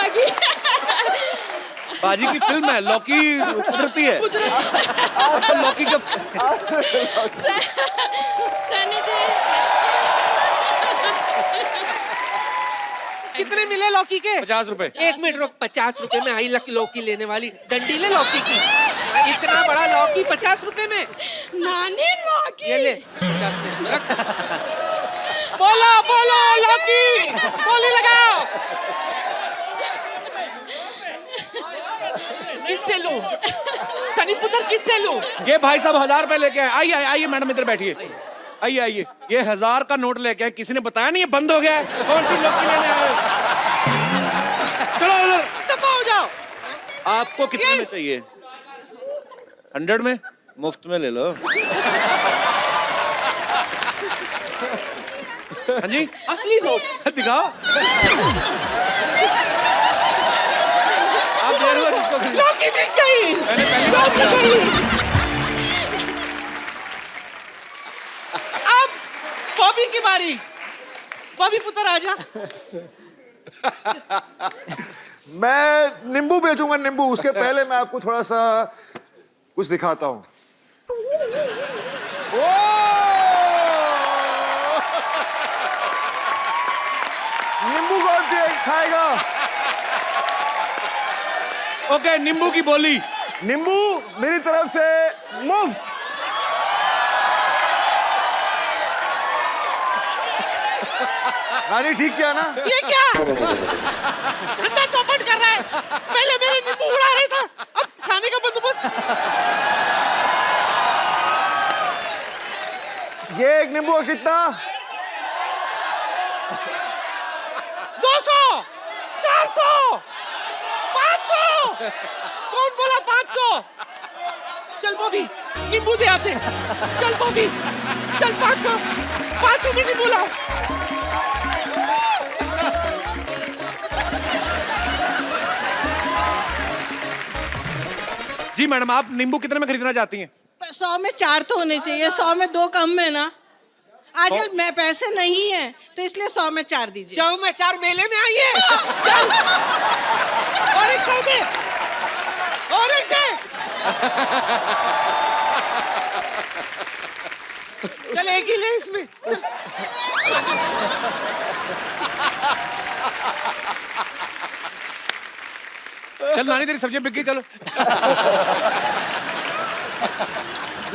गई। बाजी की फिल्म है, लौकी कुदरती है। अब तो लौकी का सनी जी कितने मिले लौकी के? 50 रुपए। 1 मिनट रुक, 50 रुपए में आई लौकी लेने वाली, डंडी ले लौकी की। इतना बड़ा लौकी 50 रुपए में? नानी लौकी। ये ले 50 दे रख। बोलो बोलो लौकी, बोली लगाओ। किससे लूं? सनी पुत्र किससे लूं? ये भाई साहब 1000 रुपए लेके आए। आइए आइए मैडम, इधर बैठिए। आइए आइए, ये 1000 का नोट लेके आए। किसी ने बताया नहीं ये बंद हो गया है। कौन सी लौकी लेने आए हो? चलो उधर। दफा हो जाओ। आपको कितने में चाहिए? 100 में? मुफ्त में ले लो। हाँ जी, असली नोट दिखाओ। आप दे रहे हो जिसको खरीद- लौकी बिक गई। मैंने पहली बार दिया। अब बॉबी की बारी। बॉबी पुत्र आजा। मैं नींबू बेचूंगा, नींबू। उसके पहले मैं आपको थोड़ा सा कुछ दिखाता हूँ। नींबू कौन सी खाएगा? ओके, नींबू की बोली। नींबू मेरी तरफ से मुफ्त। रानी ठीक किया ना? ये क्या धंधा चौपट कर रहा है? पहले मेरे नींबू उड़ा रहा था, अब खाने का बंदोबस्त। ये एक नींबू का कितना? 200, 400, 500। कौन बोला 500? चल बॉबी, नींबू दे आते। चल बॉबी, चल 500 में नींबू लाओ। जी मैडम, आप नींबू कितने में खरीदना चाहती हैं? पर 100 में 4 तो होने चाहिए, 100 में 2 कम है ना। आजकल मैं पैसे नहीं है तो इसलिए 100 में 4 दीजिए। जाओ मैं 4 मेले में आई है। चल और एक 100 दे, और एक दे। चल एक ही ले इसमें। चल नानी, तेरी सब्जी बिक गई, चलो।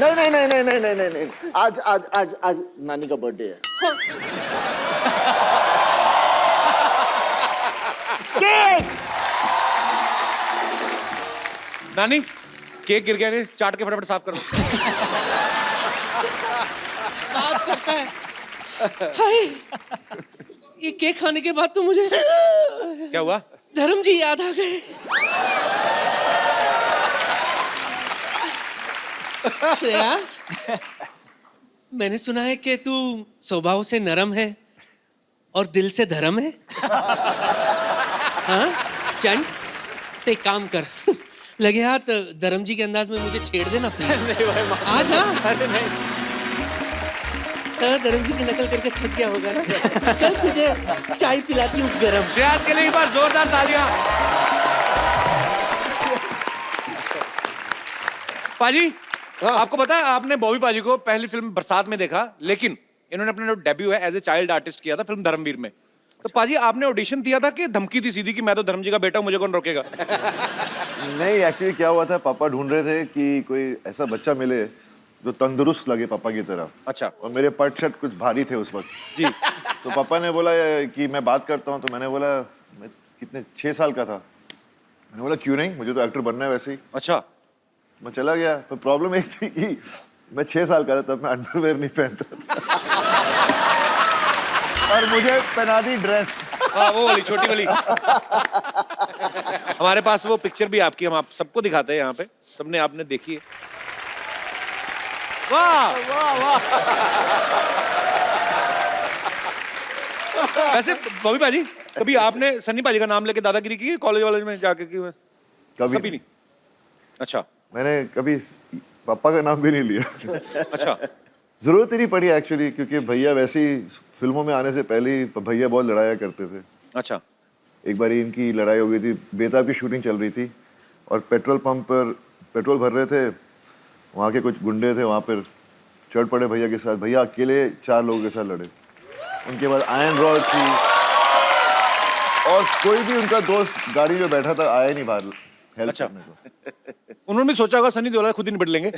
नहीं नहीं नहीं नहीं नहीं नहीं नहीं नहीं। आज आज आज आज नानी का बर्थडे है। केक। नानी, केक गिर गया, चाट के फटाफट साफ करो। बात करता है। हाय, ये केक खाने के बाद तो मुझे क्या हुआ? धर्म जी याद आ गए। श्रेयास, मैंने सुना है कि तू स्वभाव से नरम है और दिल से धर्म है। हाँ चंद, तो एक काम कर, लगे हाथ धर्म जी के अंदाज में मुझे छेड़ देना प्लीज। आ जा। हाँ, धर्म जी की नकल करके थक गया होगा ना। चल तुझे चाय पिलाती हूँ गरम। श्रेयास के लिए एक बार जोरदार तालियां। पाजी, आपको पता है, आपने बॉबी पाजी को पहली फिल्म बरसात में देखा, लेकिन इन्होंने अपना जो डेब्यू है एज ए चाइल्ड आर्टिस्ट किया था फिल्म धर्मवीर में। तो पाजी, आपने ऑडिशन दिया था कि धमकी थी सीधी कि मैं तो धर्म जी का बेटा हूं, मुझे कौन रोकेगा? नहीं, एक्चुअली क्या हुआ था, पापा ढूंढ रहे थे कि कोई ऐसा बच्चा मिले जो तंदुरुस्त लगे पापा की तरह। अच्छा। और मेरे पट शर्ट कुछ भारी थे उस वक्त जी। तो पापा ने बोला कि मैं बात करता हूँ। तो मैंने बोला, मैं कितने 6 साल का था। मैंने बोला क्यों नहीं, मुझे तो एक्टर बनना है वैसे ही। अच्छा। मैं चला गया। पर प्रॉब्लम एक थी कि मैं 6 साल का था तब मैं अंडरवेयर नहीं पहनता था। और मुझे पहना दी ड्रेस। हाँ, वो वाली छोटी वाली। हमारे पास वो पिक्चर भी आपकी, हम आप सबको दिखाते हैं यहाँ पे, सबने आपने देखी है। वाह वाह वाह। वैसे बॉबी पाजी, कभी आपने सन्नी पाजी का नाम लेके दादागिरी की कॉलेज वालेज में जाके की? कभी नहीं। अच्छा। मैंने कभी पापा का नाम भी नहीं लिया। अच्छा। जरूरत ही नहीं पड़ी एक्चुअली, क्योंकि भैया वैसे ही फिल्मों में आने से पहले ही भैया बहुत लड़ाया करते थे। अच्छा। एक बार इनकी लड़ाई हो गई थी, बेताब की शूटिंग चल रही थी और पेट्रोल पंप पर पेट्रोल भर रहे थे। वहाँ के कुछ गुंडे थे, वहाँ पर चढ़ पड़े भैया के साथ। भैया अकेले 4 लोगों के साथ लड़े। उनके बाद आयरन रॉड थी और कोई भी उनका दोस्त गाड़ी में बैठा था आया नहीं बाहर हेल्प अच्छा। करने को। उन्होंने भी सोचा होगा सनी देओल खुद ही निपट लेंगे।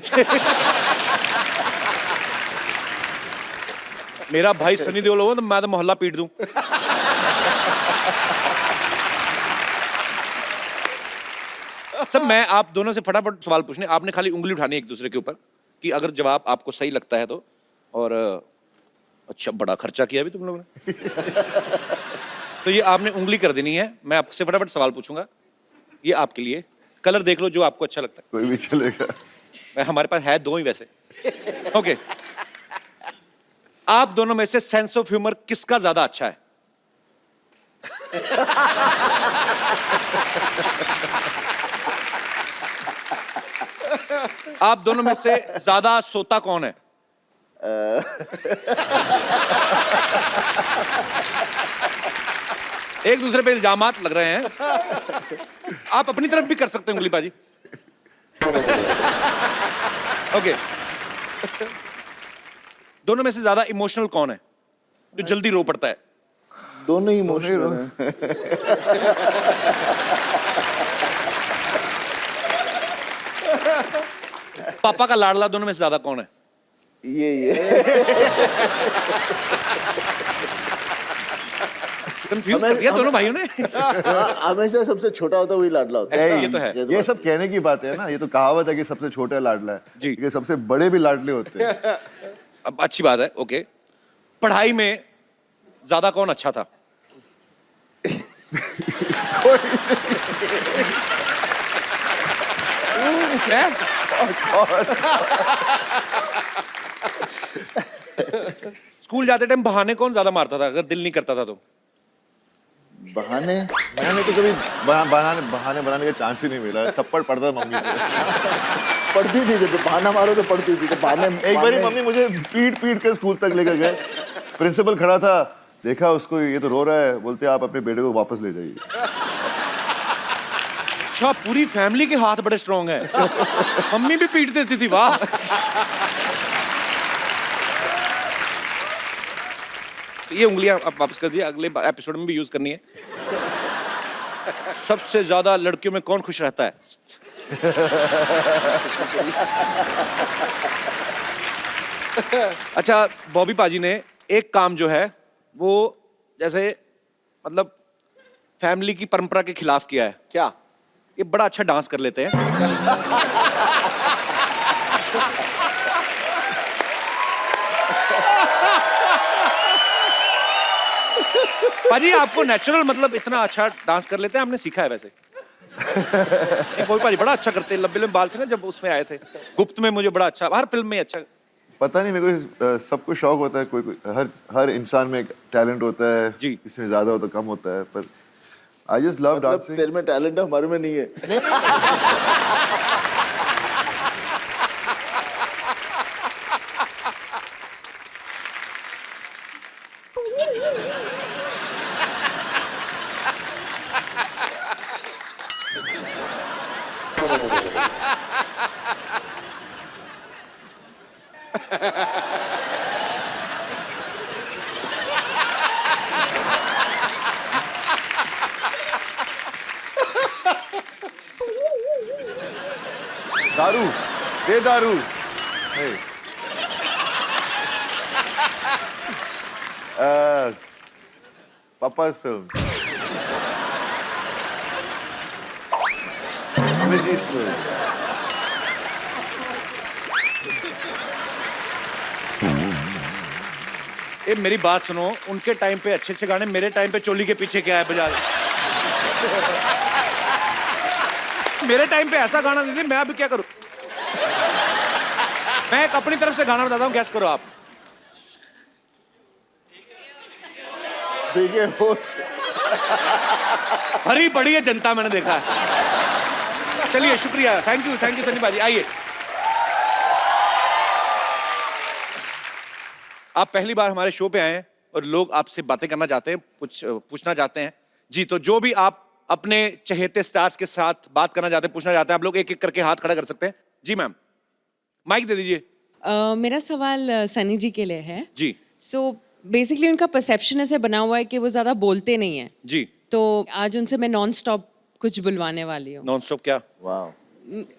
मेरा भाई सनी देओल होगा तो मैं तो मोहल्ला पीट दूं। सब मैं आप दोनों से फटाफट सवाल पूछने, आपने खाली उंगली उठानी है एक दूसरे के ऊपर कि अगर जवाब आपको सही लगता है तो। और अच्छा बड़ा खर्चा किया अभी तुम लोगों ने। तो ये आपने उंगली कर देनी है, मैं आपसे फटाफट सवाल पूछूंगा, ये आपके लिए। कलर देख लो जो आपको अच्छा लगता है। कोई भी चलेगा। हमारे पास है 2 ही वैसे। ओके, आप दोनों में से सेंस ऑफ ह्यूमर किसका ज्यादा अच्छा है? आप दोनों में से ज्यादा सोता कौन है? एक दूसरे पे इल्जामात लग रहे हैं। आप अपनी तरफ भी कर सकते हैं उंगली बाजी। ओके, दोनों में से ज्यादा इमोशनल कौन है, जो जल्दी रो पड़ता है? दोनों ही इमोशनल हैं। पापा का लाडला दोनों में से ज्यादा कौन है? ये कंफ्यूज कर दिया दोनों भाइयों ने। हमेशा सबसे छोटा होता है वही लाडला होता है। ये तो है। ये सब कहने की बात है ना, ये तो कहावत है कि सबसे छोटा लाडला है जी। ये सबसे बड़े भी लाडले होते हैं। अब अच्छी बात है। ओके, पढ़ाई में ज्यादा कौन अच्छा था? हैं? स्कूल जाते टाइम बहाने कौन ज्यादा मारता था अगर दिल नहीं करता था तो? बहाने मैंने तो कभी बहाने बनाने का चांस ही नहीं मिला। थप्पड़ पड़ता था मम्मी से। पढ़ती थी, जब बहाना मारो तो पढ़ती थी। तो बहाने एक बार मम्मी मुझे पीट के स्कूल तक लेकर गए। प्रिंसिपल खड़ा था, देखा उसको, ये तो रो रहा है। बोलते आप अपने बेटे को वापस ले जाइए। अच्छा, पूरी फैमिली के हाथ बड़े स्ट्रॉन्ग हैं। मम्मी भी पीट देती थी, वाह। ये उंगलियां आप वापस कर दिए, अगले एपिसोड में भी यूज करनी है। सबसे ज्यादा लड़कियों में कौन खुश रहता है? अच्छा, बॉबी पाजी ने एक काम जो है वो जैसे मतलब फैमिली की परंपरा के खिलाफ किया है। क्या? ये बड़ा अच्छा डांस कर लेते हैं। पाजी आपको नेचुरल मतलब इतना अच्छा डांस कर लेते हैं, हमने सीखा है वैसे। कोई पाजी बड़ा अच्छा करते हैं, लंबे लंबे बाल थे ना जब उसमें आए थे गुप्त में, मुझे बड़ा अच्छा, हर फिल्म में अच्छा। पता नहीं, मेरे को सबको शौक होता है। कोई हर इंसान में एक टैलेंट होता है जी। किसी में ज्यादा होता कम होता है, पर आई जस्ट लव डांसिंग। तेरे में टैलेंट है, हमारे में नहीं है। दारू दे, दारू। Hey. Papa's film. Miji's film. ये मेरी बात सुनो, उनके टाइम पे अच्छे अच्छे गाने, मेरे टाइम पे चोली के पीछे क्या है बजा। मेरे टाइम पे ऐसा गाना दीदी, मैं अभी क्या करूं? मैं एक अपनी तरफ से गाना बताता हूं, गैस करो आप। भीगे होठ। भरी पड़ी है जनता, मैंने देखा है। चलिए, शुक्रिया, थैंक यू सनी बाजी। आइए, आप पहली बार हमारे शो पे आए हैं और लोग आपसे बातें करना चाहते हैं, कुछ पूछना चाहते हैं। जी, तो जो भी आप अपने चहेते स्टार्स के साथ बात करना चाहते हैं, पूछना चाहते हैं, आप लोग एक एक करके हाथ खड़ा कर सकते हैं। जी मैम, माइक दे दीजिए। मेरा सवाल सनी जी के लिए है। जी सो बेसिकली उनका परसेप्शन ऐसे बना हुआ है कि वो ज्यादा बोलते नहीं है, जी। तो आज उनसे मैं नॉन स्टॉप कुछ बुलवाने वाली हूँ। नॉन स्टॉप क्या? वाह,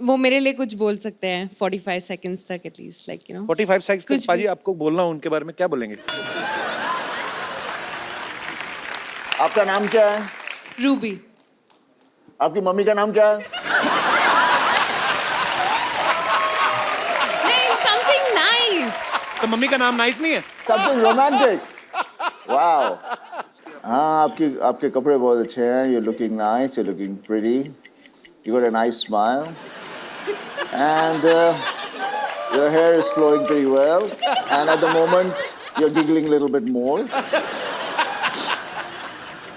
वो मेरे लिए कुछ बोल सकते हैं 45 सेकंड्स तक at least, like you know. 45 seconds तक कुछ पाजी भी। आपको बोलना हो उनके बारे में, क्या बोलेंगे? आपका नाम क्या है? रूबी। आपकी मम्मी का नाम क्या है? नहीं, समथिंग नाइस। तो मम्मी का नाम नाइस नहीं है? Something romantic. वाओ। हाँ, आपके कपड़े बहुत अच्छे हैं। You looking nice, you looking pretty, you got a nice smile and your hair is flowing pretty well and at the moment you're giggling a little bit more.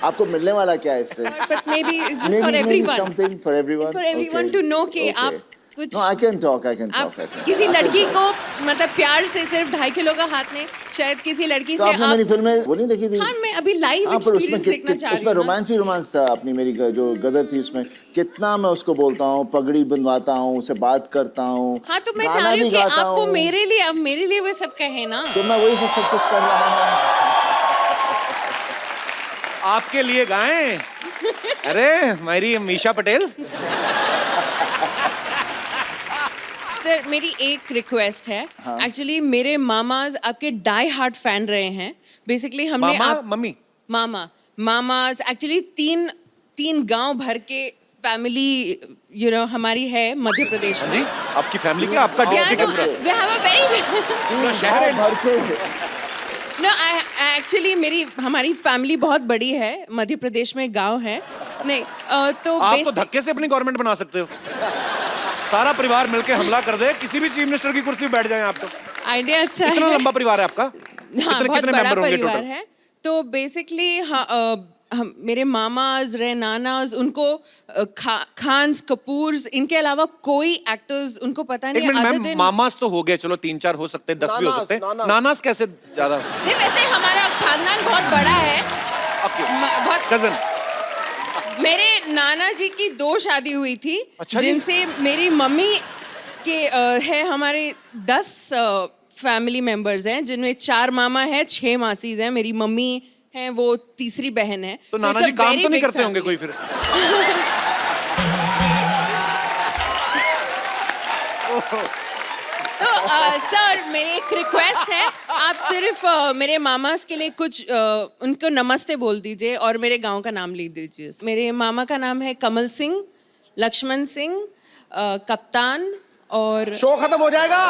आपको मिलने वाला क्या है इससे? But maybe it's just for Maybe everyone. something for everyone. It's for everyone Okay. to know कि Okay. आप कुछ No, I can talk. आप किसी लड़की को मतलब प्यार से सिर्फ 2.5 किलो का हाथ नहीं, शायद किसी लड़की तो से आपने मेरी आप। फिल्म में वो नहीं देखी थी? हाँ, मैं अभी लाइव हाँ, पर उसमें एक्सपीरियंस देखना चाह रही उसमें हूँ ना। रोमांस ही रोमांस था। अपनी मेरी जो गदर थी उसमें कितना मैं उसको बोलता हूँ, पगड़ी बंधवाता हूँ, उसे बात करता हूँ। हाँ, तो मैं गाना चाह रही हूँ भी कि गाता आप वो हूँ। मेरे लिए वो सब कहे ना। तो मैं वही से सब कुछ कर रहा हूँ। आपके लिए गाएं? अरे मेरी मीशा पटेल। सर, मेरी एक रिक्वेस्ट है। एक्चुअली मेरे मामाज आपके डाई हार्ट फैन रहे हैं। बेसिकली हमने मामा मम्मी मामाज एक्चुअली तीन गांव भर के फैमिली यू नो हमारी है मध्य प्रदेश हाँ में। जी, आपकी फैमिली क्या? आपका डिस्ट्रिक्ट है पूरा? we have a very पूरा शहर है? भर के no एक्चुअली हमारी फैमिली बहुत बड़ी है, मध्य प्रदेश में गांव है। नहीं तो आप तो basic- धक्के से अपनी गवर्नमेंट बना सकते हो। सारा परिवार मिलके हमला कर दे, किसी भी चीफ मिनिस्टर की कुर्सी पे बैठ जाए आप तो। आइडिया अच्छा कितना है। लंबा परिवार है आपका? हाँ, बहुत कितने बड़ा मेंबर होंगे परिवार टोटल? है। तो बेसिकली हम मेरे मामाज रहे, नानाज, उनको खान्स, कपूर्स, इनके अलावा कोई एक्टर्स उनको पता एक नहीं। Minute other ma'am, than- mama's तो हो गए, चलो 3-4 हो सकते हैं, 10 भी हो सकते हैं। नानास कैसे ज्यादा? नहीं, वैसे हमारा खानदान बहुत बड़ा है। बहुत कजन? मेरे नाना जी की 2 शादी हुई थी। अच्छा जी। जिनसे मेरी मम्मी के है हमारे 10 फैमिली मेंबर्स हैं, जिनमें 4 मामा है, 6 मासीज हैं। मेरी मम्मी है, वो तीसरी बहन है। तो So नाना it's a जी काम very तो नहीं big करते होंगे family. कोई फिर? तो सर, मेरी एक रिक्वेस्ट है, आप सिर्फ मेरे मामास के लिए कुछ उनको नमस्ते बोल दीजिए और मेरे गांव का नाम लिख दीजिए। मेरे मामा का नाम है कमल सिंह, लक्ष्मण सिंह, कप्तान और। शो खत्म हो जाएगा।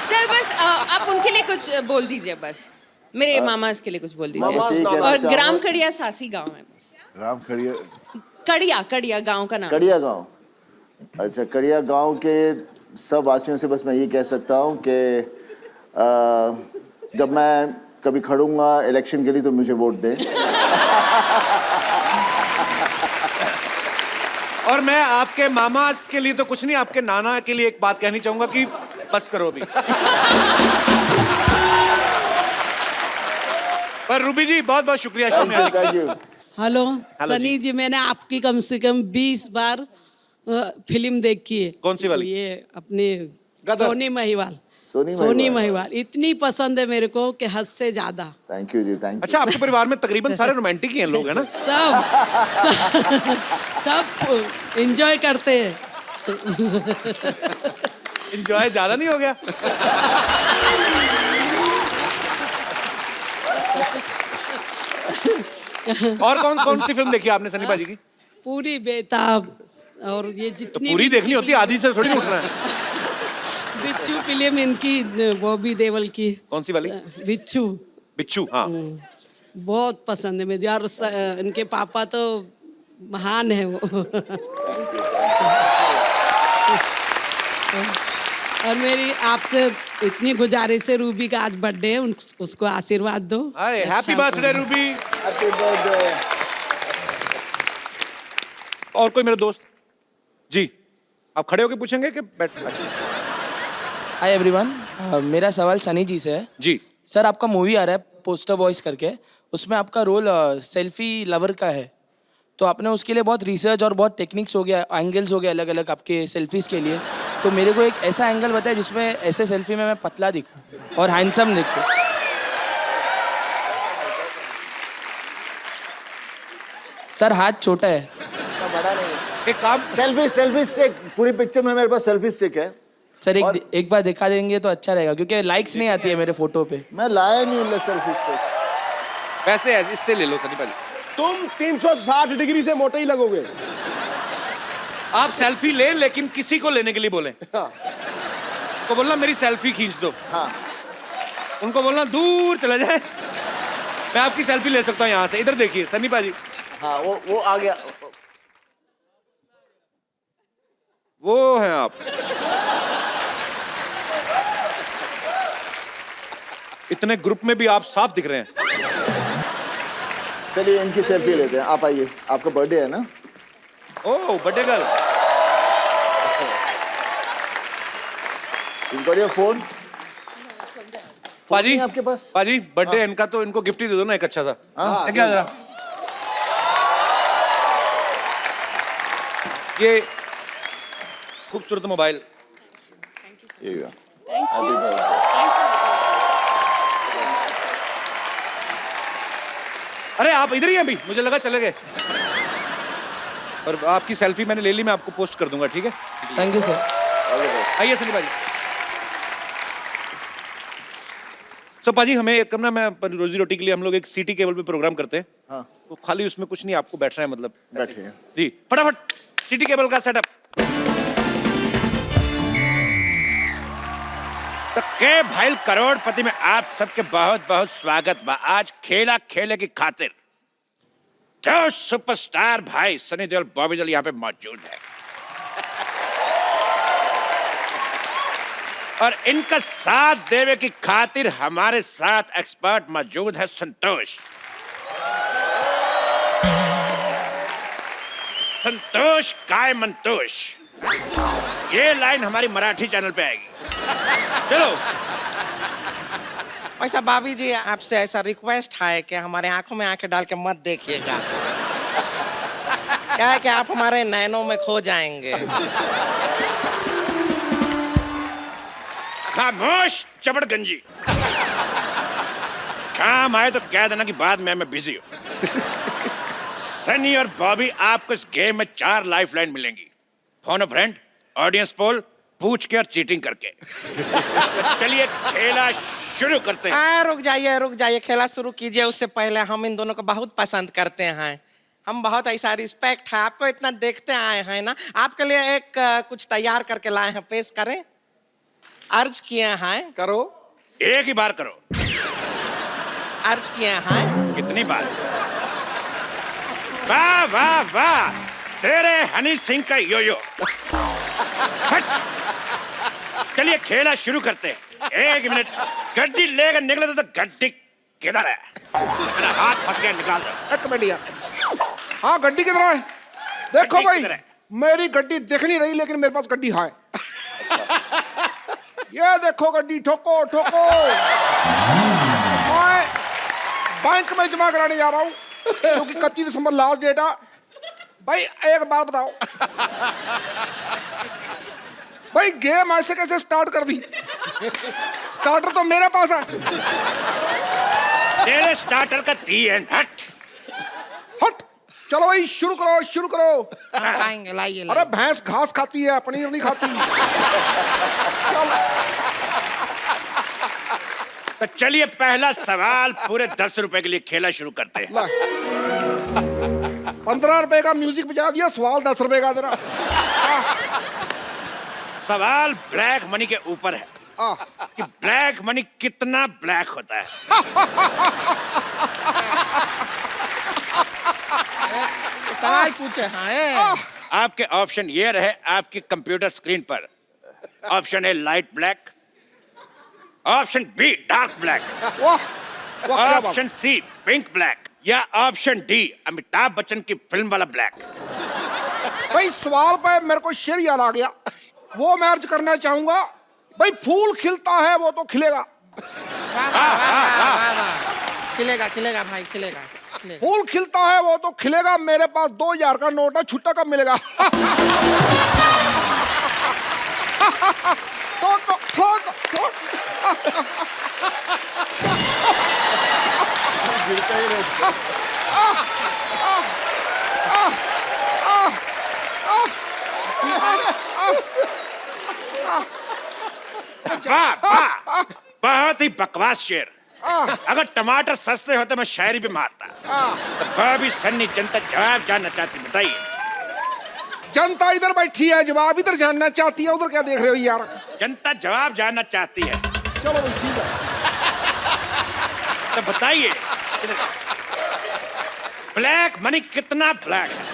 सर बस आप उनके लिए कुछ बोल दीजिए बस। मेरे मामास के लिए कुछ बोल मामास दीजिए। कहना और चाहूँ- ग्राम कड़िया सासी गांव है बस। राम खड़िया कड़िया गांव का नाम। कड़िया गांव। अच्छा, कड़िया गांव के सब वासियों से बस मैं ये कह सकता हूँ कि जब मैं कभी खड़ूंगा इलेक्शन के लिए तो मुझे वोट दें। और मैं आपके मामा के लिए तो कुछ नहीं, आपके नाना के लिए एक बात कहनी चाहूंगा कि बस करो अभी। पर रूबी जी बहुत बहुत शुक्रिया शो में आने के लिए। Thank you. Hello hello Sunny ji, मैंने आपकी कम से कम 20 बार फिल्म देखी है। कौन सी वाली? ये अपनी गदर। सोनी महिवाल। सोनी सोनी महिवाल। महिवाल इतनी पसंद है मेरे को कि हद से ज्यादा। थैंक यू जी, थैंक यू। अच्छा, आपके परिवार में तकरीबन सारे रोमांटिक ही हैं लोग, है ना? सब एंजॉय करते हैं। एंजॉय ज्यादा नहीं हो गया? और कौन कौन सी फिल्म देखी आपने सनी बाजी की? पूरी बेताब और ये तो जितनी पूरी भी देखनी होती है, आधी से थोड़ी उठना है। बिच्छू फिल्म इनकी, बॉबी देओल की। कौन सी वाली? बिच्छू बिच्छू, हाँ। बहुत पसंद है मुझे। और इनके पापा तो महान है वो। और मेरी आपसे इतनी गुजारिश है, रूबी का आज बर्थडे है, उसको आशीर्वाद दो। अरे हैप्पी अच्छा बर्थडे रूबी। Happy birthday. और कोई मेरे दोस्त? जी, आप खड़े होके पूछेंगे कि बैठ? हाय एवरीवन, मेरा सवाल सनी जी से है। जी। सर, आपका मूवी आ रहा है पोस्टर बॉयज करके, उसमें आपका रोल सेल्फी लवर का है, तो आपने उसके लिए बहुत रिसर्च और बहुत टेक्निक्स हो गया, एंगल्स हो गया अलग अलग आपके सेल्फीज़ के लिए। तो मेरे को एक ऐसा एंगल बताया जिसमें ऐसे सेल्फी में मैं पतला दिखूं और हैंडसम दिखूं। सर हाथ छोटा है, बड़ा नहीं है। एक काम, सेल्फी स्टिक, पूरी पिक्चर में मेरे पास सेल्फी स्टिक है। सर एक बार दिखा देंगे तो अच्छा रहेगा, क्योंकि लाइक्स नहीं आती है मेरे फोटो पे। मैं लाया नहीं सेल्फी स्टिक। वैसे है, इससे ले लो सनी भाजी। तुम 360 डिग्री से मोटे ही लगोगे। आप सेल्फी ले, लेकिन किसी को लेने के लिए बोले। तो बोलना मेरी सेल्फी खींच दो। हाँ। उनको बोलना दूर चला जाए, मैं आपकी सेल्फी ले सकता हूँ यहाँ से। इधर देखिए सनी भाजी, हाँ वो आ गया। वो हैं आप। इतने ग्रुप में भी आप साफ दिख रहे हैं। चलिए इनकी सेल्फी लेते हैं, आप आइए। आपका बर्थडे है ना? Oh birthday girl. got your phone? पाजी नहीं आपके पास? पाजी बर्थडे इनका, तो इनको गिफ्ट ही दे दो ना एक अच्छा सा। हाँ, क्या जरा ये खूबसूरत mobile. Here you go. Happy birthday. अरे आप इधर ही हैं अभी, मुझे लगा चले गए। और आपकी सेल्फी मैंने ले ली, मैं आपको पोस्ट कर दूंगा, ठीक है? Thank you sir. आइए सनी भाजी। सो पाजी हमें एक करना, मैं रोजी रोटी के लिए हम लोग एक सिटी केबल पे प्रोग्राम करते हैं। हाँ। तो खाली उसमें कुछ नहीं, आपको बैठना है, मतलब बैठिए। जी फटाफट सिटी केबल का सेटअप। तो के भाई करोड़पति में आप सबके बहुत बहुत स्वागत बा। आज खेला खेले की खातिर जो सुपरस्टार भाई सनी देओल, बॉबी देओल यहाँ पे मौजूद है, और इनका साथ देवे की खातिर हमारे साथ एक्सपर्ट मौजूद है संतोष। संतोष काय मंतोष, ये लाइन हमारी मराठी चैनल पे आएगी। चलो वैसा भाभी जी आपसे ऐसा रिक्वेस्ट है कि हमारे आंखों में आंखें डाल के मत देखिएगा। क्या है कि आप हमारे नैनों में खो जाएंगे। खामोश चपड़गंजी, काम आए तो कह देना कि बाद में मैं बिजी हूं। सनी और बॉबी आपको इस गेम में 4 लाइफलाइन मिलेंगी। फोन अ फ्रेंड, ऑडियंस पोल, पूछ के और चीटिंग करके। तो चलिए खेला शुरू करते हैं। रुक जाइए, खेला शुरू कीजिए। उससे पहले हम इन दोनों को बहुत पसंद करते हैं। हम बहुत ऐसा रिस्पेक्ट है, आपको इतना देखते आए हैं ना। आपके लिए एक कुछ तैयार करके लाए हैं, पेश करें। अर्ज किए हैं। करो। एक ही बार करो। अर्ज किए हैं। कितनी बार? वाह वाह वाह, तेरे हनी सिंह का योयो। चलिए खेला शुरू करते हैं। 1 मिनट, गड्डी लेकर निकले तो गड्डी किधर है? मेरा हाथ फंस गया, निकाल दो। एक मिनट यार। हाँ गड्डी किधर है? देखो गड्डी भाई, किधर है? मेरी गड्डी दिख नहीं रही, लेकिन मेरे पास गड्डी है। ये देखो गड्डी, ठोको ठोको। मैं बैंक में जमा कराने जा रहा हूँ, क्योंकि 31 दिसंबर लास्ट डेट है। भाई एक बात बताओ, भाई गेम ऐसे कैसे स्टार्ट कर दी? स्टार्टर तो मेरे पास है। तेरे स्टार्टर का दी एंड हट। हट, चलो भाई शुरू करो शुरू करो। लाएंगे, लाइए। अरे भैंस घास खाती है, पनीर नहीं खाती। तो चलिए पहला सवाल पूरे 10 रुपए के लिए खेला शुरू करते हैं। 15 रुपए का म्यूजिक बजा दिया, सवाल 10 रुपए का तेरा। सवाल ब्लैक मनी के ऊपर है कि ब्लैक मनी कितना ब्लैक होता है। सवाल पूछे हैं। आपके ऑप्शन ये रहे आपकी कंप्यूटर स्क्रीन पर। Option A light black, option B dark black, option C pink black, या ऑप्शन डी अमिताभ बच्चन की फिल्म वाला ब्लैक। भाई सवाल पे मेरे को शेर याद आ गया, वो मैं अर्ज करना चाहूंगा। भाई फूल खिलता है वो तो खिलेगा। खिलेगा खिलेगा भाई खिलेगा खिलेगा। फूल खिलता है वो तो खिलेगा। मेरे पास 2000 का नोट है, छुट्टा कब मिलेगा? ठोक। गिरता ही रहता। वाह वाह, बहुत ही बकवास शेर। अगर टमाटर सस्ते होते मैं शायरी भी मारता। तो भाभी सन्नी जनता जवाब जानना चाहती, बताइए। जनता इधर बैठी है, जवाब इधर जानना चाहती है। उधर क्या देख रहे हो यार? जनता जवाब जानना चाहती है, चलो भाई ठीक है। तो बताइए ब्लैक मनी कितना ब्लैक है?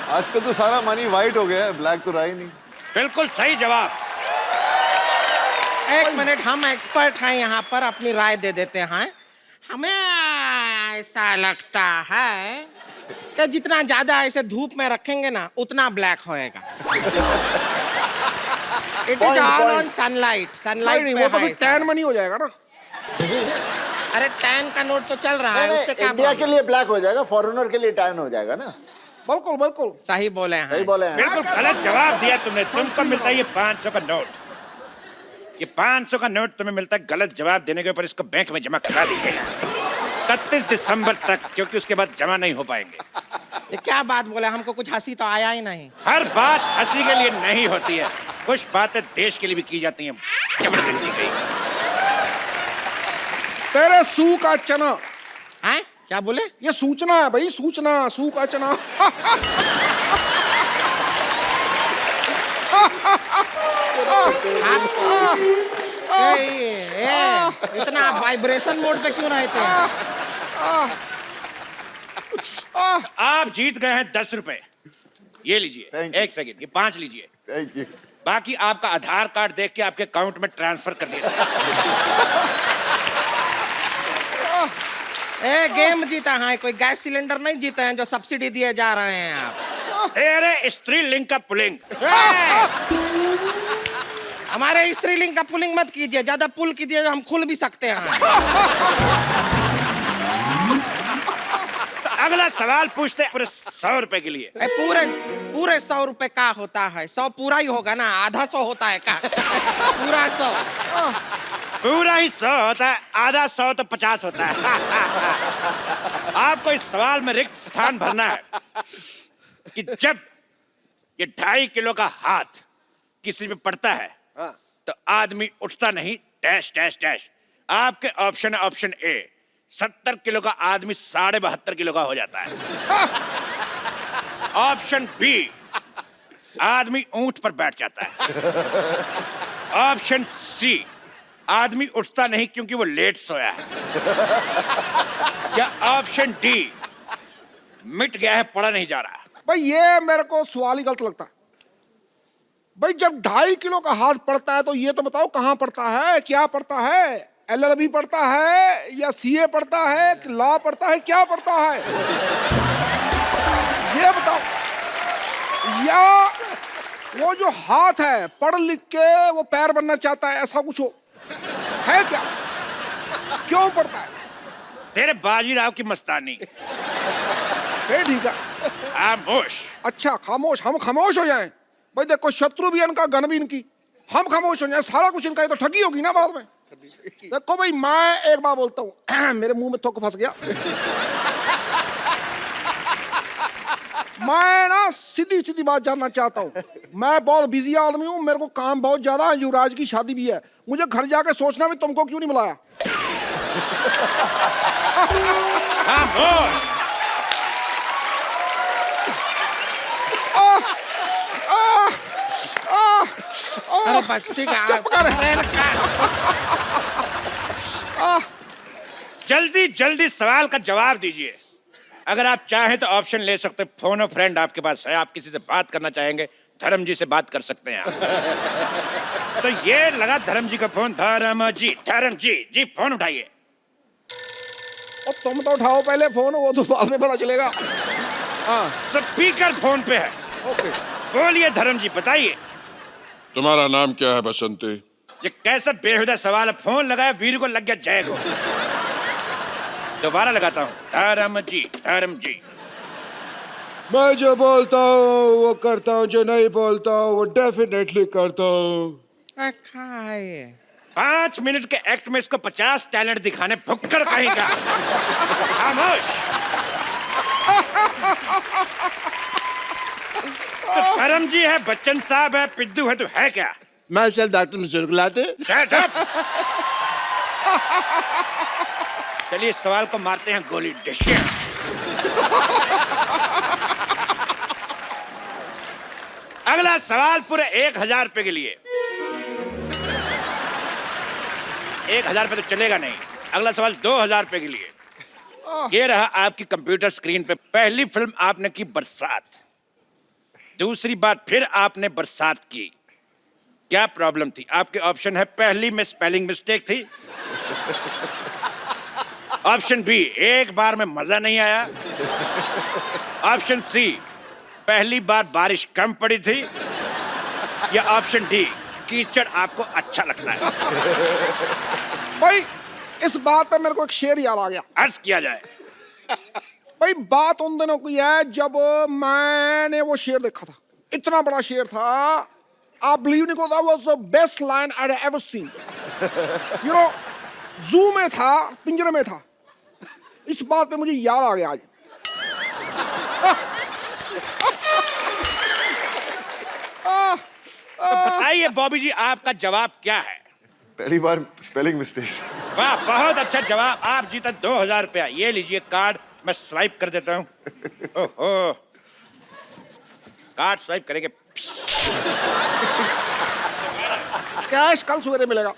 आजकल तो सारा मनी वाइट हो गया है, ब्लैक तो रहा ही नहीं। बिल्कुल सही जवाब। एक मिनट, हम एक्सपर्ट हैं यहाँ पर, अपनी राय दे देते हैं। हमें ऐसा लगता है कि जितना ज्यादा ऐसे धूप में रखेंगे ना उतना ब्लैक होएगा। It is all on sunlight. Sunlight नहीं, में वो तो है फिर टैन मनी हो जाएगा ना। अरे टैन का नोट तो चल रहा है, उससे क्या इंडिया के problem? लिए ब्लैक हो जाएगा, फॉरेनर के लिए टैन हो जाएगा ना। बिल्कुल बिल्कुल सही बोले हैं। सही बोले हैं। बिल्कुल गलत जवाब दिया तुमने। तुमको मिलता है ये 500 का नोट। ये 500 का नोट तुम्हें मिलता है गलत जवाब देने के ऊपर। इसको बैंक में जमा करा दीजिएगा 31 दिसंबर तक, क्योंकि उसके बाद जमा नहीं हो पाएंगे। ये क्या बात बोले, हमको कुछ हंसी तो आया ही नहीं। हर बात हंसी के लिए नहीं होती है, कुछ बातें देश के लिए भी की जाती हैं। जबरदस्ती गई। तेरे सू का चना। हैं? क्या बोले? ये सूचना है भाई, सूचना। सू का चना। इतना वाइब्रेशन मोड पे क्यों रहते हैं? आप जीत गए हैं 10 रुपए। ये लीजिए। Thank you. 1 सेकंड, ये 5 लीजिए। Thank you. बाकी आपका आधार कार्ड देख के आपके अकाउंट में ट्रांसफर कर दिया। गेम जीता है, कोई गैस सिलेंडर नहीं जीते हैं जो सब्सिडी दिए जा रहे हैं आप। अरे स्त्रीलिंग का पुलिंग। हमारे स्त्रीलिंग का पुलिंग मत कीजिए, ज्यादा पुल कीजिए हम खुल भी सकते हैं। अगला सवाल पूछते हैं पूरे 100 रुपए के लिए। पूरे 100 रुपए का होता है? 100 पूरा ही होगा ना, आधा 100 होता है का? पूरा 100। पूरा ही 100 होता है, आधा 100 तो 50 होता है। आपको इस सवाल में रिक्त स्थान भरना है कि जब ये 2.5 किलो का हाथ किसी पे पड़ता है तो आदमी उठता नहीं, डैश डैश डैश। आपके ऑप्शन है ऑप्शन ए, 70 किलो का आदमी 72.5 किलो का हो जाता है। ऑप्शन बी, आदमी ऊंट पर बैठ जाता है। ऑप्शन सी, आदमी उठता नहीं क्योंकि वो लेट सोया है। या ऑप्शन डी, मिट गया है, पड़ा नहीं जा रहा। भाई ये मेरे को सवाल ही गलत लगता है। भाई जब 2.5 किलो का हाथ पड़ता है तो ये तो बताओ कहाँ पड़ता है, क्या पड़ता है? LLB पड़ता है या CA पड़ता है, लॉ पड़ता है, क्या पड़ता है? ये बताओ। या वो जो हाथ है पढ़ लिख के वो पैर बनना चाहता है, ऐसा कुछ हो है क्या? क्यों पड़ता है? तेरे बाजीराव की मस्तानी। फिर ठीक है। खामोश। अच्छा खामोश, हम खामोश हो जाएं? भाई देखो शत्रु भी इनका, गन भी इनकी, हम खामोश हो जाएं, सारा कुछ इनका, ये तो ठगी होगी ना बाद में। देखो भाई मैं एक बात बोलता हूँ, मेरे मुंह में थोक फंस गया। मैं ना सीधी सीधी बात जानना चाहता हूँ। मैं बहुत बिजी आदमी हूँ, मेरे को काम बहुत ज्यादा है, युवराज की शादी भी है, मुझे घर जाके सोचना भी तुमको क्यों नहीं बुलाया। अरे बस ठीक है। जल्दी जल्दी सवाल का जवाब दीजिए। अगर आप चाहें तो ऑप्शन ले सकते हैं, फोन और फ्रेंड आपके पास है, आप किसी से बात करना चाहेंगे, धर्म जी से बात कर सकते हैं आप। तो ये लगा धर्म जी का फोन। धर्म जी फोन उठाइए। और तुम तो उठाओ पहले फोन, वो तो बाद में पता चलेगा। हाँ स्पीकर फोन पे है। ओके बोलिए धर्म जी, बताइए। तुम्हारा नाम क्या है बसंती? ये कैसा बेहुदा सवाल है, फोन लगाया वीर को लग गया जय को। दोबारा लगाता हूँ, धर्म जी। मैं जो बोलता हूँ वो करता हूँ, जो नहीं बोलता हूँ वो डेफिनेटली करता हूँ। खाए 5 मिनट के एक्ट में इसको 50 टैलेंट दिखाने भुक्कड़ कहेगा। खामोश। तो धर्म जी है, बच्चन साहब है, पिद्दू है, तो है क्या? मैं चल डॉक्टर मिश्र को लाते। Shut up! चलिए सवाल को मारते हैं गोली। डिशके। अगला सवाल पूरे 1000 रुपए के लिए। 1000 रुपए तो चलेगा नहीं। अगला सवाल 2000 रुपए के लिए। ये रहा आपकी कंप्यूटर स्क्रीन पे। पहली फिल्म आपने की बरसात, दूसरी बार फिर आपने बरसात की, क्या प्रॉब्लम थी? आपके ऑप्शन है, पहली में स्पेलिंग मिस्टेक थी, ऑप्शन बी एक बार में मजा नहीं आया, ऑप्शन सी पहली बार बारिश कम पड़ी थी, या ऑप्शन डी कीचड़ आपको अच्छा लगता है। भाई इस बात पे मेरे को एक शेर याद आ गया। अर्ज किया जाए। भाई बात उन दिनों की है जब मैंने वो शेर देखा था। इतना बड़ा शेर था, आप बिलीव नहीं करो, was the best line I have ever seen. You know, जू में था, पिंजरे में था। इस बात पे मुझे याद आ गया आज। तो बताइए बॉबी जी, आपका जवाब क्या है? पहली बार स्पेलिंग मिस्टेक। वाह, बहुत अच्छा जवाब। आप जीता 2000 रुपया। ये लीजिए कार्ड, मैं स्वाइप कर देता हूँ। ओहो, कार्ड स्वाइप करेंगे। कैश कल सवेरे मिलेगा।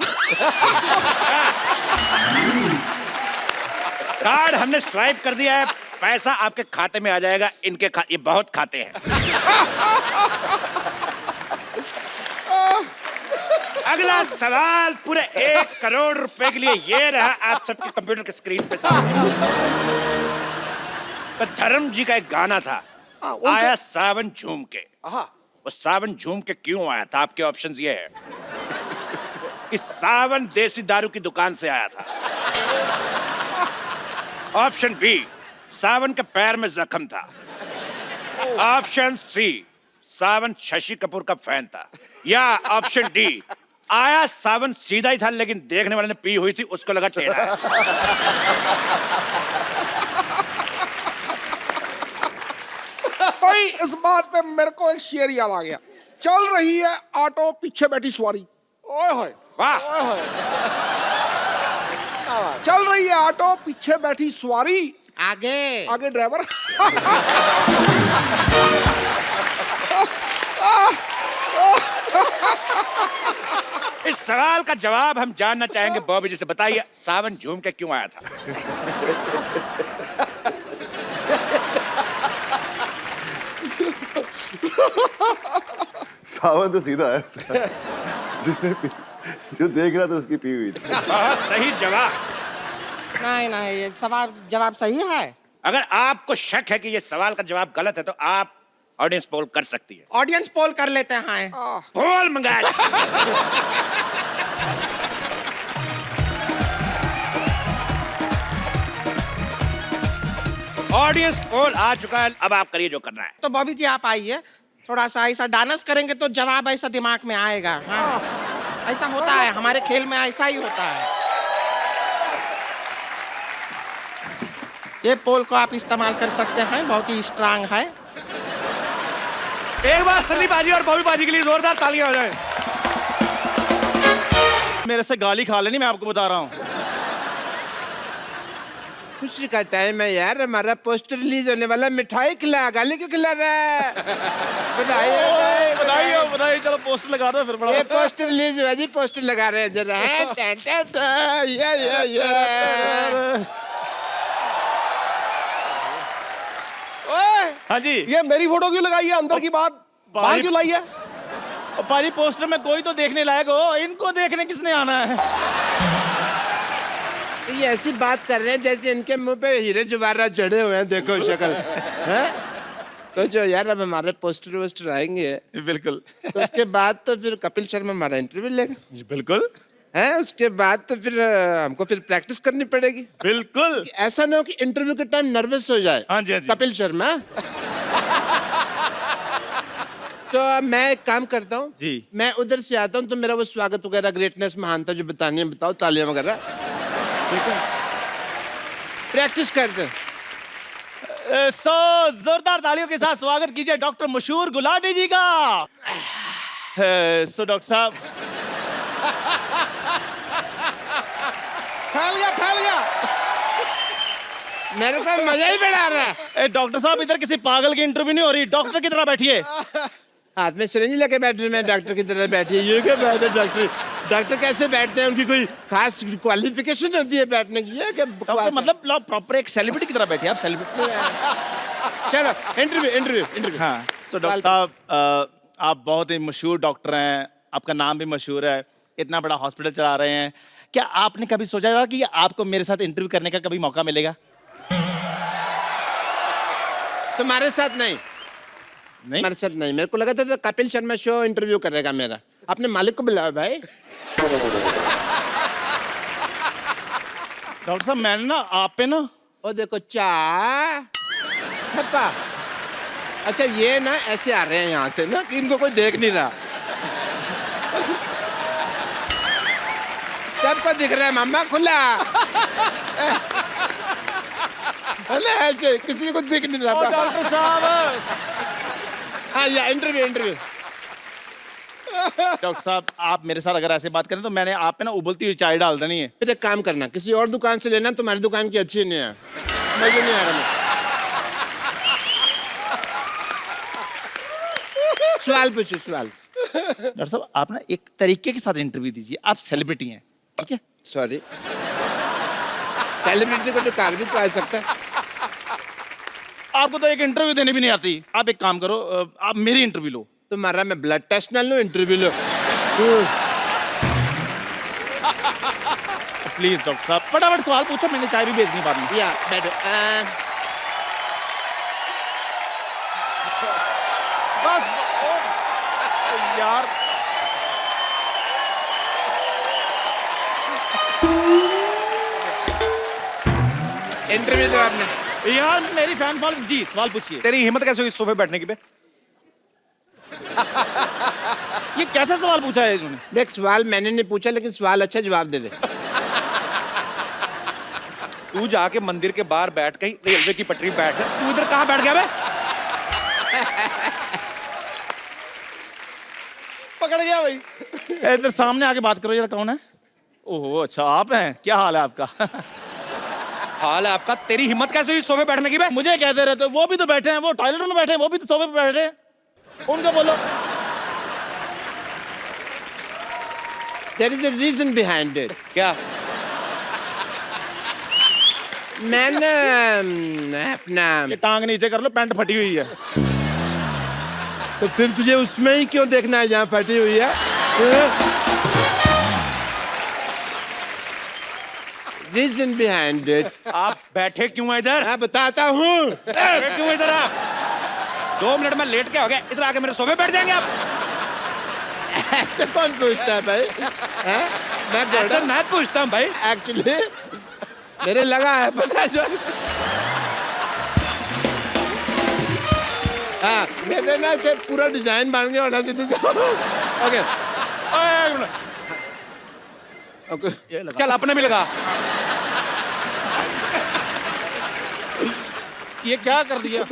कार्ड हमने स्वाइप कर दिया है, पैसा आपके खाते में आ जाएगा। इनके ये बहुत खाते हैं। अगला सवाल पूरे 1 करोड़ रुपए के लिए। ये रहा आप सबके कंप्यूटर के स्क्रीन पे सामने। तो धर्म जी का एक गाना था, आया सावन झूम के। वो सावन झूम के क्यों आया था? आपके ऑप्शंस ये है कि सावन देसी दारू की दुकान से आया था, ऑप्शन बी सावन के पैर में जख्म था, ऑप्शन सी सावन शशि कपूर का फैन था, या ऑप्शन डी आया सावन सीधा ही था लेकिन देखने वाले ने पी हुई थी, उसको लगा टेढ़ा है। भाई इस बात पे मेरे को एक शेर याद आ गया। चल रही है ऑटो, पीछे बैठी सवारी। ओए होए, वाह। चल रही है ऑटो, पीछे बैठी सवारी, आगे ड्राइवर। इस सवाल का जवाब हम जानना चाहेंगे बॉबी जी से। बताइए सावन झूम के क्यों आया था? सावन तो सीधा है। जिसने जो देख रहा था उसकी पी हुई थी। बहुत सही जवाब। नहीं, ये सवाल जवाब सही है। अगर आपको शक है कि ये सवाल का जवाब गलत है तो आप ऑडियंस पोल कर सकती है। ऑडियंस पोल कर लेते हैं। पोल मंगाया। ऑडियंस पोल आ चुका है, अब आप करिए जो करना है। तो बॉबी जी आप आइए, थोड़ा सा ऐसा डांस करेंगे तो जवाब ऐसा दिमाग में आएगा। हाँ, ऐसा होता है हमारे खेल में, ऐसा ही होता है। ये पोल को आप इस्तेमाल कर सकते हैं, बहुत ही स्ट्रांग है। एक बार सली बाजी और बॉबी बाजी के लिए जोरदार तालियां हो जाए। मेरे से गाली खा लेनी, मैं आपको बता रहा हूँ। खुशी का टाइम है यार, हमारा पोस्टर रिलीज होने वाला। मिठाई खिला, गाली क्यों खिला रहा है? बताइए, चलो पोस्टर लगा दो फिर। बड़ा ये पोस्टर रिलीज हुआ जी, पोस्टर लगा रहे हैं जरा। हाँ जी, ये मेरी फोटो क्यों लगाई है? अंदर की बात बाहर क्यों लाई है? और पाजी पोस्टर में कोई तो देखने लायक हो, इनको देखने किसने आना है? ये ऐसी बात कर रहे हैं जैसे इनके मुंह पे हीरे जवाहरात जड़े हुए हैं। देखो शक्ल है। तो जो यार अब हमारे पोस्टर वोस्टर आएंगे बिल्कुल। तो उसके बाद तो फिर कपिल शर्मा हमारा इंटरव्यू लेगा। बिल्कुल। है उसके बाद तो फिर हमको फिर प्रैक्टिस करनी पड़ेगी। बिल्कुल। ऐसा ना हो कि इंटरव्यू के टाइम नर्वस हो जाए। हाँ जी, हाँ जी। कपिल शर्मा। तो मैं एक काम करता हूँ जी। मैं उधर से आता हूँ तो मेरा वो स्वागत वगैरह ग्रेटनेस महानता जो बतानी है बताओ, तालियां वगैरह। ठीक है, प्रैक्टिस करते हैं। सो जोरदार तालियों के साथ स्वागत कीजिए डॉक्टर मशहूर गुलाटी जी का। सो डॉक्टर साहब, फैल गया मेरे को मजा ही बढ़ा रहा है। डॉक्टर साहब इधर किसी पागल की इंटरव्यू नहीं हो रही, डॉक्टर की तरह बैठिए। हाथ में सिरिंज लेके बैठ मैं डॉक्टर की तरह बैठी है। ये क्या बात है? डॉक्टर कैसे बैठते हैं? उनकी कोई खास क्वालिफिकेशन होती है बैठने की? ये क्या बकवास है? मतलब प्रॉपर एक सेलिब्रिटी की तरह बैठिए आप, सेलिब्रिटी। चलो इंटरव्यू। हाँ, सो डॉक्टर साहब, आप बहुत ही मशहूर डॉक्टर हैं, आपका नाम भी मशहूर है, इतना बड़ा हॉस्पिटल चला रहे हैं। क्या आपने कभी सोचा था कि आपको मेरे साथ इंटरव्यू करने का कभी मौका मिलेगा? तुम्हारे साथ नहीं? हमारे साथ नहीं। मेरे को लगा था कपिल शर्मा शो इंटरव्यू करेगा मेरा। अपने मालिक को बुलाओ भाई। डॉक्टर साहब मैंने ना आप पे ना, ओ देखो थप्पा। अच्छा ये ना ऐसे आ रहे हैं यहाँ से ना कि इनको कोई देख नहीं रहा। सबको दिख रहा है मामा खुला। है ना ऐसे किसी को दिख नहीं रहा। डॉक्टर साहब। हाँ या इंटरव्यू। डॉक्टर साहब आप मेरे साथ अगर ऐसे बात करें तो मैंने आप पे ना उबलती हुई चाय डाल देनी है। फिर एक काम करना, किसी और दुकान से लेना, तुम्हारी दुकान की अच्छी नहीं है। मजा नहीं आ रहा। सवाल पूछो सवाल। डॉक्टर साहब आप ना एक तरीके के साथ इंटरव्यू दीजिए, आप सेलिब्रिटी हैं, ठीक है? सॉरी, सेलिब्रिटी को तो कार भी तो आ सकता है। आपको तो एक इंटरव्यू देने भी नहीं आती। आप एक काम करो, आप मेरी इंटरव्यू लो। तुम्हारा मैं ब्लड टेस्ट ना लूं, इंटरव्यू लो। प्लीज डॉक्टर साहब फटाफट सवाल पूछो, मैंने चाय भी भेजनी बाद में। या बैठो। बस यार, इंटरव्यू दो आपने। यार मेरी फैन फॉलोइंग। जी सवाल पूछिए। तेरी हिम्मत कैसे हुई इस सोफे बैठने की बे? ये कैसा सवाल पूछा है इन्होंने? देख सवाल मैंने नहीं पूछा, लेकिन सवाल अच्छा जवाब दे दे। तू जाके मंदिर के बाहर बैठ, कहीं रेलवे की पटरी बैठ, तू इधर कहाँ बैठ गया बे? पकड़ गया भाई। इधर सामने आके बात करो जरा, कौन है? ओहो अच्छा आप हैं, क्या हाल है आपका? हाल है आपका? तेरी हिम्मत कैसे हुई सोफे बैठने की बे? मुझे कहते रहते हो, वो भी तो बैठे हैं, वो टॉयलेट में बैठे हैं, वो भी तो सोफे पे बैठे हैं, उनको बोलो। There is a reason behind it. क्या? मैंने अपना ये टांग नीचे कर लो, पैंट फटी हुई है। तो फिर तुझे उसमें ही क्यों देखना है जहाँ फटी हुई है? Reason behind it. आप बैठे क्यों हैं इधर? मैं बताता हूँ। बैठे क्यों इधर आप? 2 मिनट में लेट के हो गए, इधर आके मेरे सोफे बैठ जाएंगे आप? ऐसे कौन पूछता है भाई? मैं पूछता हूँ भाई। एक्चुअली मेरे लगा है पता जो। हाँ मेरे ना से पूरा डिजाइन बन गया। ओके ओके चल अपने भी लगा। ये क्या कर दिया?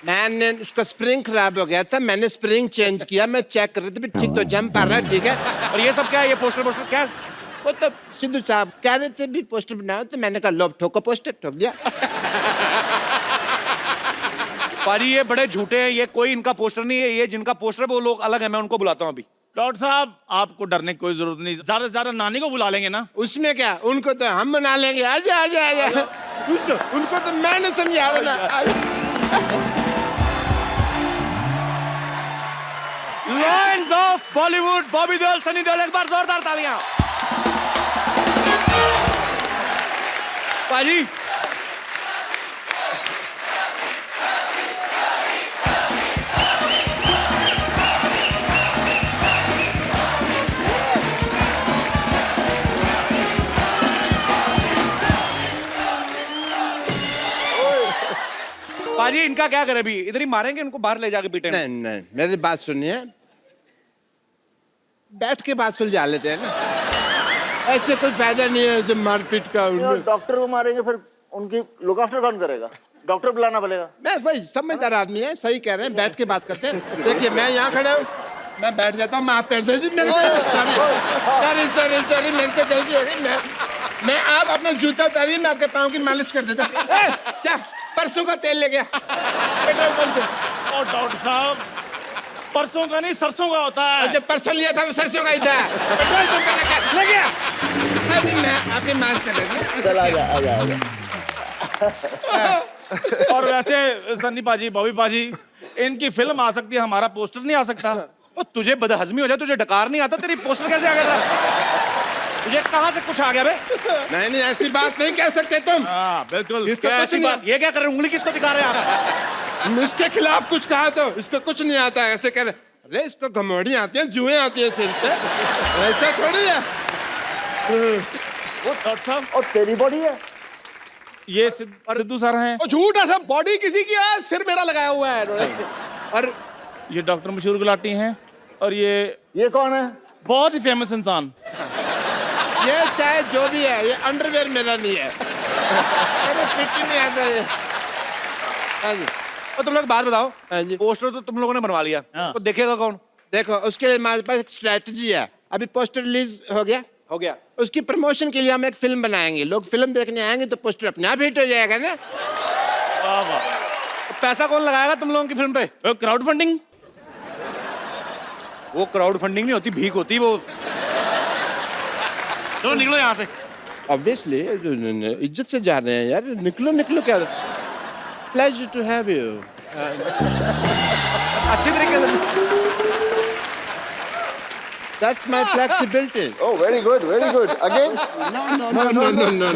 मैंने उसका स्प्रिंग खराब हो गया था, मैंने स्प्रिंग चेंज किया। मैं चेक कर रही थी ठीक तो जम पा रहा है, ठीक है। और ये सब क्या है? ये पोस्टर क्या? वो तो सिद्धू साहब कह रहे थे भी पोस्टर बनाओ, तो मैंने कहा लो ठोको पोस्टर, ठोक दिया। पाजी ये बड़े झूठे हैं, ये कोई इनका पोस्टर नहीं है, ये जिनका पोस्टर है वो लोग अलग है, मैं उनको बुलाता हूँ अभी। डॉक्टर साहब आपको डरने की कोई जरूरत नहीं, ज्यादा से ज्यादा नानी को बुला लेंगे ना। उसमें क्या, उनको तो हम बना लेंगे। आजा आजा आजा। उनको तो मैंने समझाया ना। लायंस ऑफ बॉलीवुड, बॉबी देओल, सनी देओल, एक बार जोरदार तालियां। पाजी पाजी इनका क्या करें अभी? इधर ही मारेंगे इनको, बाहर ले जाके पीटेंगे। नहीं नहीं, मेरी बात सुनिए, बैठ के बात सुलझा लेते हैं ना, ऐसे कोई फायदा नहीं है ऐसे मारपीट का। डॉक्टर को मारेंगे फिर उनकी लुक आफ्टर कौन करेगा? डॉक्टर बुलाना पड़ेगा। मैं भाई समझदार आदमी है, सही कह रहे हैं, बैठ के बात करते हैं। देखिए मैं यहाँ खड़ा हूँ, मैं बैठ जाता हूँ, माफ कर दीजिए मेरे सॉरी सॉरी सॉरी, मेरे से गलती हो गई। मैं आप अपना जूता उतारिए, मैं आपके पाँव की मालिश कर देता हूँ। क्या परसों का तेल ले गया पेट्रोल पंप से? और डॉक्टर साहब परसों का नहीं सरसों का होता है। जब परसों लिया था वो सरसों का ही था, पेट्रोल पंप का ले गया। मैं आपकी मालिश कर देता हूँ। चल आजा आजा आजा। और वैसे सन्नी पाजी, बॉबी पाजी, इनकी फिल्म आ सकती है, हमारा पोस्टर नहीं आ सकता। और तुझे बदहजमी हो जाए, तुझे डकार नहीं आता, तेरी पोस्टर कैसे आ गया था? तुझे कहाँ से कुछ आ गया बे? नहीं नहीं, ऐसी बात नहीं कह सकते तुम। हाँ बिल्कुल, इसको क्या कुछ ऐसी नहीं बात? ये क्या कर रहे हैं? उंगली किसको दिखा रहे हैं आप? इसके खिलाफ कुछ कहा तो इसको कुछ नहीं आता है, ऐसे कह रहे, अरे इसको घमौड़ी आती है, जुएं आती है सिर पे, ऐसा थोड़ी है। वो डॉक्टर साहब, और तेरी बॉडी है? ये सिद्धू सर हैं। झूठ है सब, बॉडी किसी की है, सिर मेरा लगाया हुआ है इन्होंने। और ये डॉक्टर मशहूर गुलाटी हैं। और ये कौन है? बहुत ही फेमस इंसान। ये चाहे जो भी है, ये अंडरवेयर मेरा नहीं है। अरे फिट ही नहीं आता ये। हाँ जी। और तुम लोग बात बताओ, हाँ जी। पोस्टर तो तुम लोगों ने बनवा लिया, तो देखेगा कौन? देखो उसके लिए हमारे पास एक स्ट्रेटजी है। अभी पोस्टर रिलीज हो गया, उसकी प्रमोशन के लिए हम एक फिल्म बनाएंगे, लोग फिल्म देखने आएंगे तो पोस्टर अपने आप हिट हो जाएगा ना। तो पैसा कौन लगाएगा तुम लोगों की फिल्म पे? Crowd funding. वो क्राउड फंडिंग नहीं होती, भीख होती वो। चलो निकलो यहाँ से। ऑब्वियसली इज्जत से जा रहे हैं यार, निकलो निकलो। क्या प्लेजर टू हैव यू। अच्छी तरीके से। That's my flexibility. Oh, very good, very good. Again? No.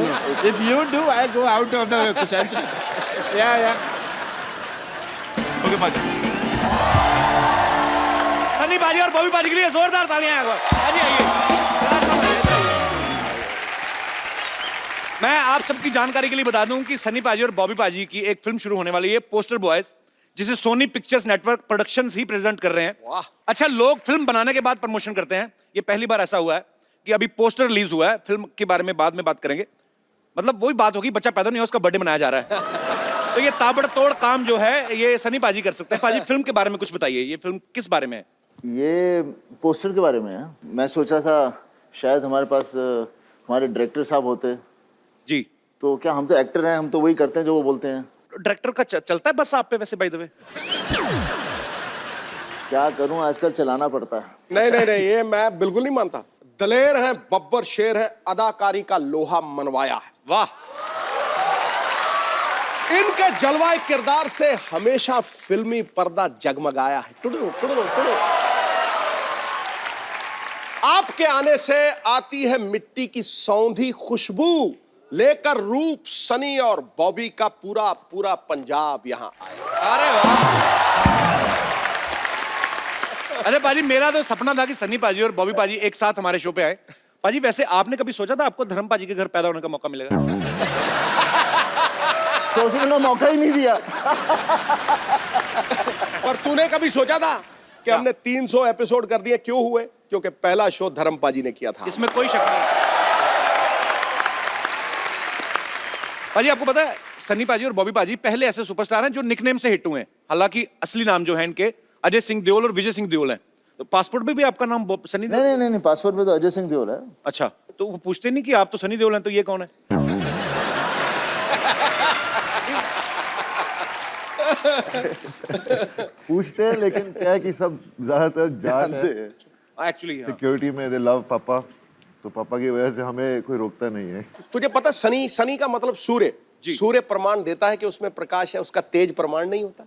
If you do, I go out of the center. Yeah. Okay पाजी। सन्नी पाजी और बॉबी पाजी के लिए जोरदार तालियां हैं। आइए। मैं आप सबकी जानकारी के लिए बता दूं कि सन्नी पाजी और बॉबी पाजी की एक फिल्म शुरू होने वाली है, पोस्टर बॉयज, जिसे सोनी पिक्चर्स नेटवर्क प्रोडक्शंस ही प्रेजेंट कर रहे हैं। अच्छा, लोग फिल्म बनाने के बाद प्रमोशन करते हैं। ये पहली बार ऐसा हुआ है कि अभी पोस्टर रिलीज हुआ है, फिल्म के बारे में बाद में बात करेंगे। मतलब वही बात होगी, बच्चा पैदा नहीं हुआ, उसका बर्थडे मनाया जा रहा है। तो ये ताबड़तोड़ काम जो है ये सनी पाजी कर सकते हैं। पाजी फिल्म के बारे में कुछ बताइए, ये फिल्म किस बारे में है? ये पोस्टर के बारे में है। मैं सोच रहा था शायद हमारे पास हमारे डायरेक्टर साहब होते जी। तो क्या, हम तो एक्टर हैं, हम तो वही करते हैं जो वो बोलते हैं। डायरेक्टर का चलता है बस आप पे वैसे, बाय द वे? क्या करूं, आजकल चलाना पड़ता है। नहीं, ये मैं बिल्कुल नहीं मानता। दलेर है, बब्बर शेर है, अदाकारी का लोहा मनवाया है। वाह। इनके जलवाए किरदार से हमेशा फिल्मी पर्दा जगमगाया है। टुडू। आपके आने से आती है मिट्टी की सौंधी खुशबू, लेकर रूप सनी और बॉबी का पूरा पंजाब यहाँ आया। अरे वाह। अरे पाजी, मेरा तो सपना था कि सन्नी पाजी और बॉबी पाजी एक साथ हमारे शो पे आए। पाजी वैसे आपने कभी सोचा था आपको धर्म पाजी के घर पैदा होने का मौका मिलेगा? सोचने का मौका ही नहीं दिया। पर तूने कभी सोचा था कि हमने 300 एपिसोड कर दिए? क्यों हुए? क्योंकि पहला शो धर्म पाजी ने किया था। इसमें कोई शक नहीं। पाजी आपको पता है, सन्नी पाजी और बॉबी पाजी पहले ऐसे सुपरस्टार हैं जो निकनेम से हिट हुए हैं। हालांकि असली नाम जो है इनके अजय सिंह देओल और विजय सिंह देओल है। तो पासपोर्ट पे भी आपका नाम सनी देओल? नहीं, पासपोर्ट पे तो अजय सिंह देओल है। अच्छा, तो वो पूछते नहीं कि आप तो सनी देओल हैं, तो ये कौन है? पूछते हैं, लेकिन क्या है कि सब ज्यादातर जानते हैं। एक्चुअली सिक्योरिटी में दे लव पापा, तो पापा की वजह से हमें कोई रोकता नहीं है। तुझे पता सनी का मतलब सूर्य। सूर्य प्रमाण देता है कि उसमें प्रकाश है, उसका तेज प्रमाण नहीं होता।